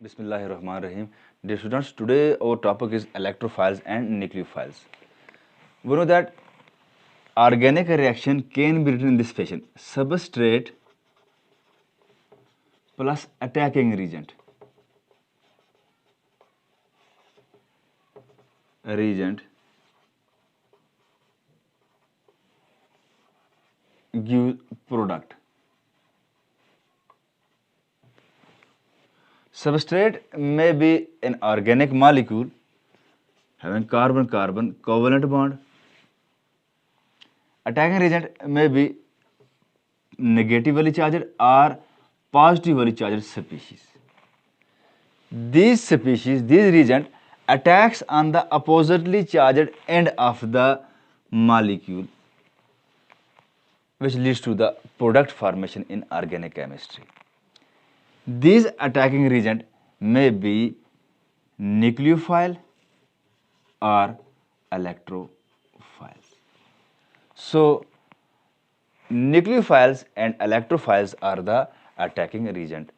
Bismillahirrahmanirrahim. Dear students, today our topic is electrophiles and nucleophiles. We know that organic reaction can be written in this fashion: substrate plus attacking reagent gives product. Substrate may be an organic molecule having carbon-carbon covalent bond. Attacking reagent may be negatively charged or positively charged species. These reagent attacks on the oppositely charged end of the molecule, which leads to the product formation in organic chemistry. These attacking reagent may be nucleophile or electrophiles. So, nucleophiles and electrophiles are the attacking reagent.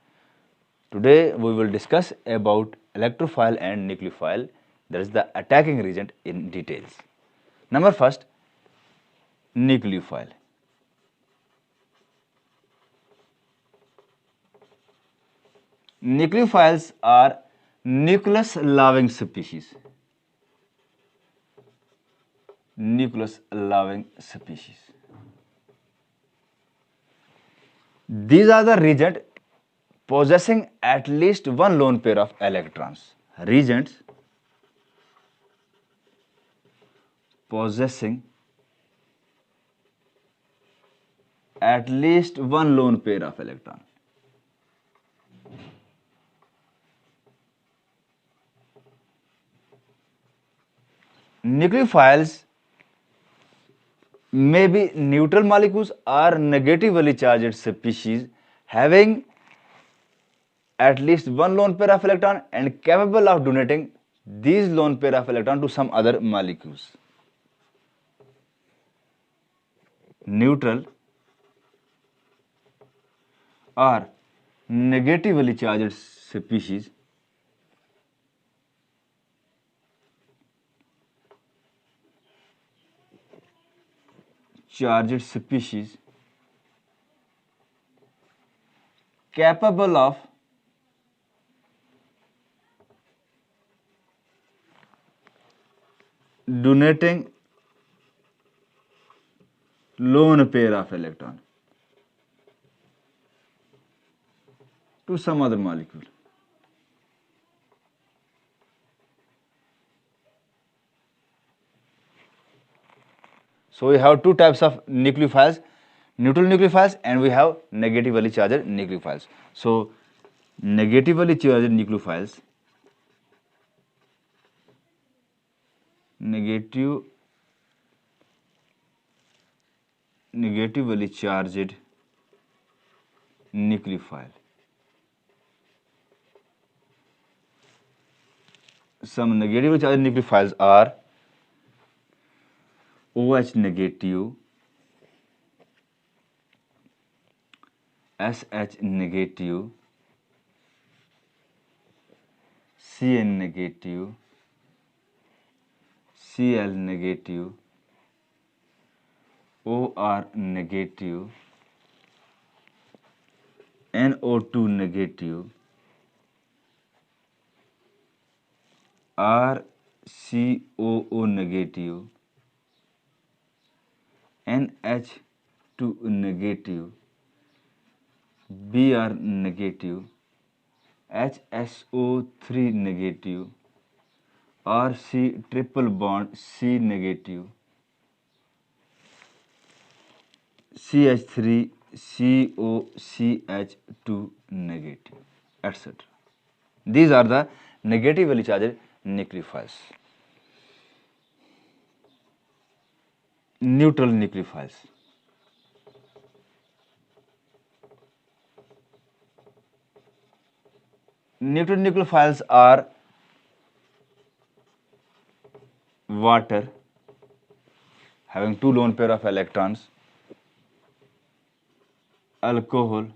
Today we will discuss about electrophile and nucleophile, that is the attacking reagent, in details. Number first, nucleophile. Nucleophiles are nucleus loving species. Nucleus loving species. These are the reagents possessing at least one lone pair of electrons. Reagents possessing at least one lone pair of electrons. Nucleophiles may be neutral molecules or negatively charged species having at least one lone pair of electron and capable of donating these lone pair of electron to some other molecules. Neutral or negatively charged species capable of donating lone pair of electron to some other molecule. So we have two types of nucleophiles, neutral nucleophiles, and we have negatively charged nucleophiles. So negatively charged nucleophiles, negatively charged nucleophile. Some negatively charged nucleophiles are OH negative, SH negative, CN negative, Cl negative, OR negative, NO2 negative, RCOO negative, NH2 negative, Br negative, HSO3 negative, RC triple bond C negative, CH3 COCH2 negative, etc. These are the negatively charged nucleophiles. Neutral nucleophiles. Neutral nucleophiles are water having two lone pair of electrons, alcohol,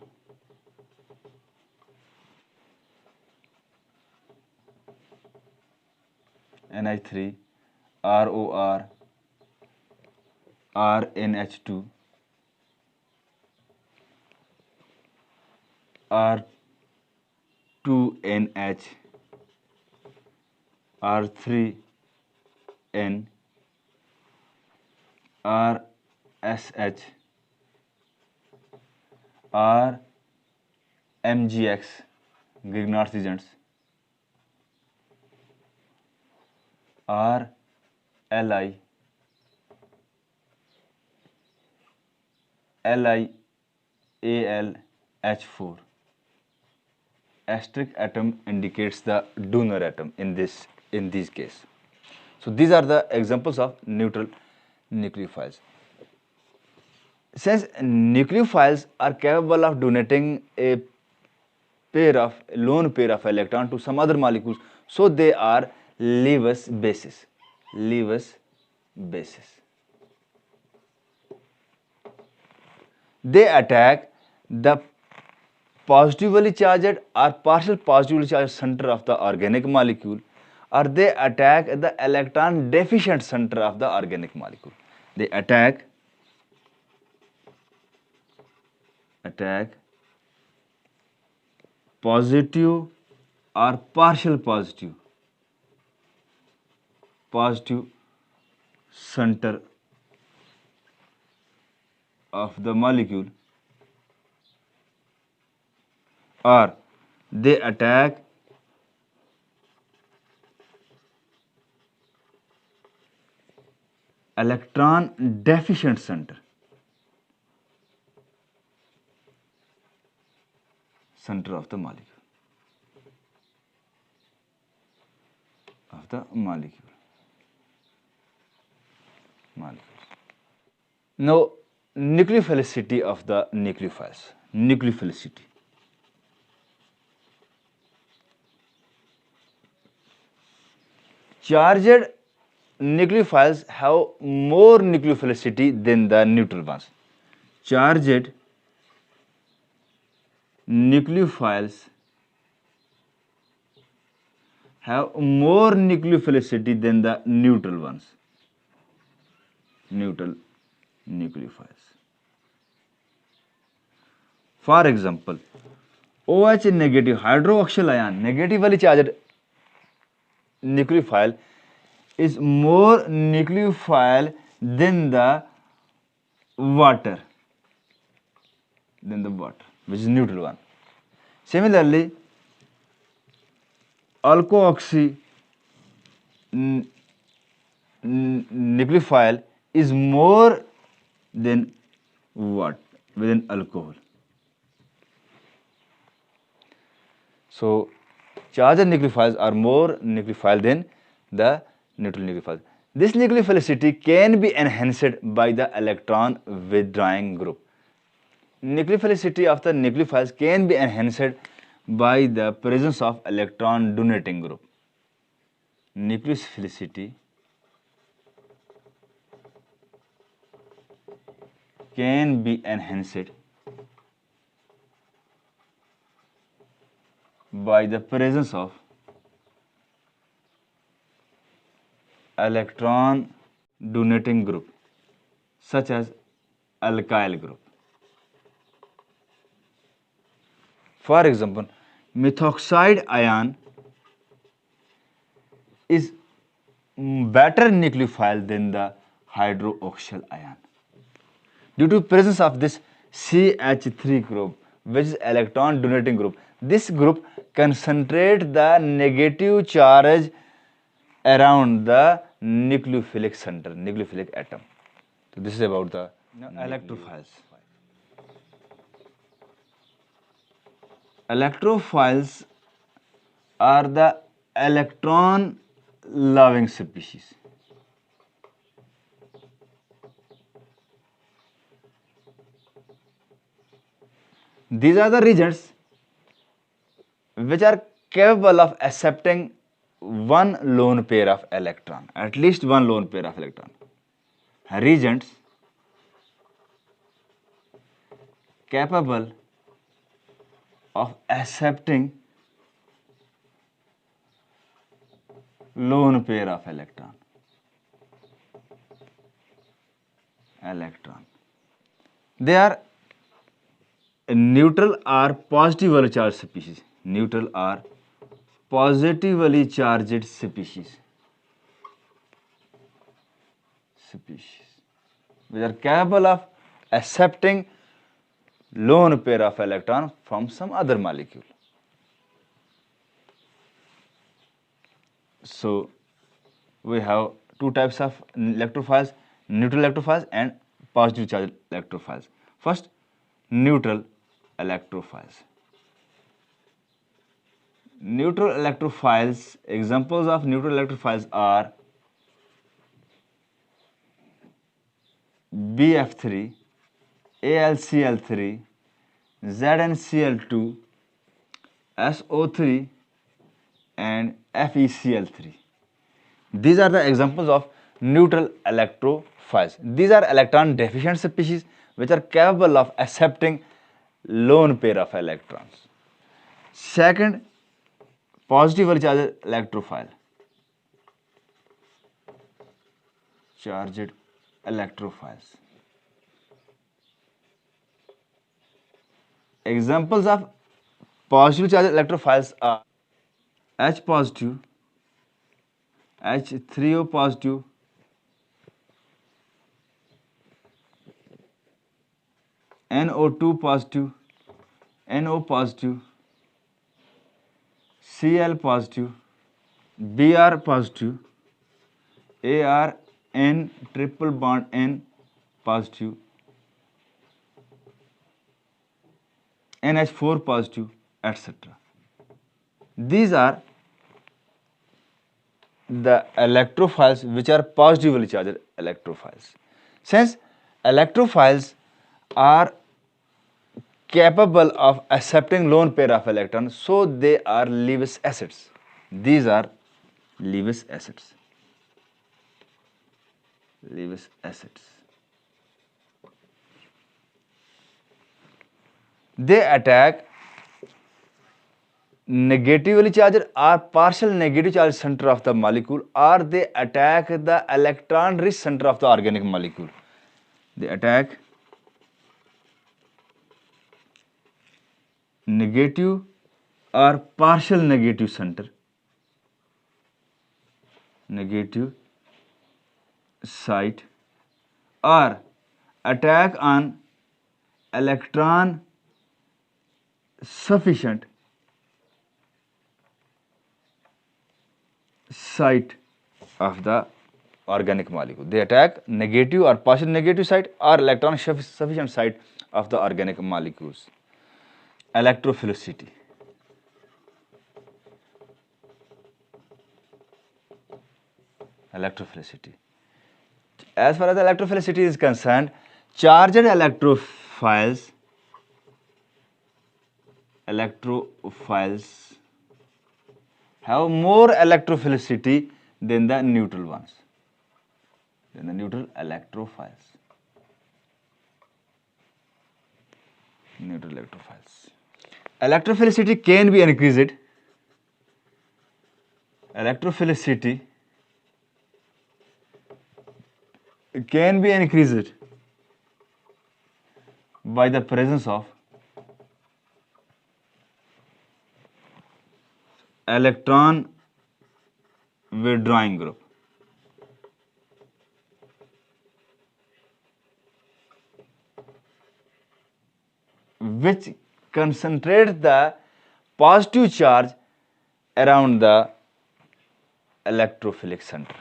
NH3, ROR, RNH2, R2NH, R3N, RSH, RMGX, Grignard's agents, RLI, LiAlH4. Asterisk atom indicates the donor atom in these case. So these are the examples of neutral nucleophiles. Since nucleophiles are capable of donating a lone pair of electron to some other molecules, so they are Lewis bases. They attack the positively charged or partial positively charged center of the organic molecule, or they attack the electron deficient center of the organic molecule. They attack positive or partial positive center of the molecule, or they attack electron deficient center of the molecule. Now, nucleophilicity of the nucleophiles. Nucleophilicity. Charged nucleophiles have more nucleophilicity than the neutral ones. Charged nucleophiles have more nucleophilicity than the neutral ones. Neutral nucleophiles. For example, OH negative hydroxyl ion, negatively charged nucleophile, is more nucleophile than the water, which is neutral one. Similarly, alkoxy nucleophile is more than what? Within alcohol. So, charged nucleophiles are more nucleophile than the neutral nucleophiles. This nucleophilicity can be enhanced by the electron withdrawing group. Nucleophilicity of the nucleophiles can be enhanced by the presence of electron donating group. Nucleophilicity can be enhanced by the presence of electron donating group, such as alkyl group. For example, methoxide ion is better nucleophile than the hydroxyl ion. Due to presence of this CH3 group, which is electron donating group, this group concentrates the negative charge around the nucleophilic center, nucleophilic atom. So this is about the electrophiles. Electrophiles are the electron loving species. These are the regions which are capable of accepting one lone pair of electron, at least one lone pair of electron. Regions capable of accepting lone pair of electron. They are neutral or positively charged species. Neutral or positively charged species which are capable of accepting lone pair of electron from some other molecule. So we have two types of electrophiles, neutral electrophiles and positive charged electrophiles. First, neutral electrophiles. Neutral electrophiles, examples of neutral electrophiles are BF3, AlCl3, ZnCl2, SO3 and FeCl3. These are the examples of neutral electrophiles. These are electron deficient species which are capable of accepting lone pair of electrons. Second, positively charged electrophile. Charged electrophiles. Examples of positively charged electrophiles are H positive, H3O positive, NO2 positive, NO positive, Cl positive, Br positive, Ar N triple bond N positive, NH4 positive, etc. These are the electrophiles which are positively charged electrophiles. Since electrophiles are capable of accepting lone pair of electrons, so they are Lewis acids. These are Lewis acids. Lewis acids. They attack negatively charged or partial negative charged center of the molecule, or they attack the electron rich center of the organic molecule. They attack negative or partial negative center, negative site, or attack on electron sufficient site of the organic molecule. They attack negative or partial negative site or electron sufficient site of the organic molecules. Electrophilicity. Electrophilicity. As far as electrophilicity is concerned, charged electrophiles have more electrophilicity than the neutral ones, than the neutral electrophiles. Neutral electrophiles. Electrophilicity can be increased. Electrophilicity can be increased by the presence of electron withdrawing group. Which concentrate the positive charge around the electrophilic center.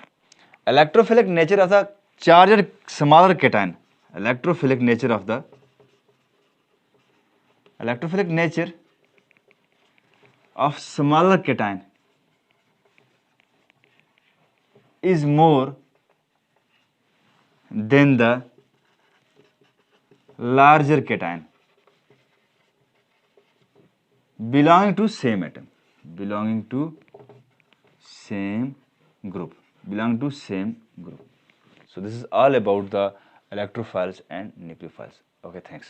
Electrophilic nature of the charged smaller cation. Electrophilic nature of smaller cation is more than the larger cation belonging to same atom, belonging to same group. So this is all about the electrophiles and nucleophiles. Okay, thanks.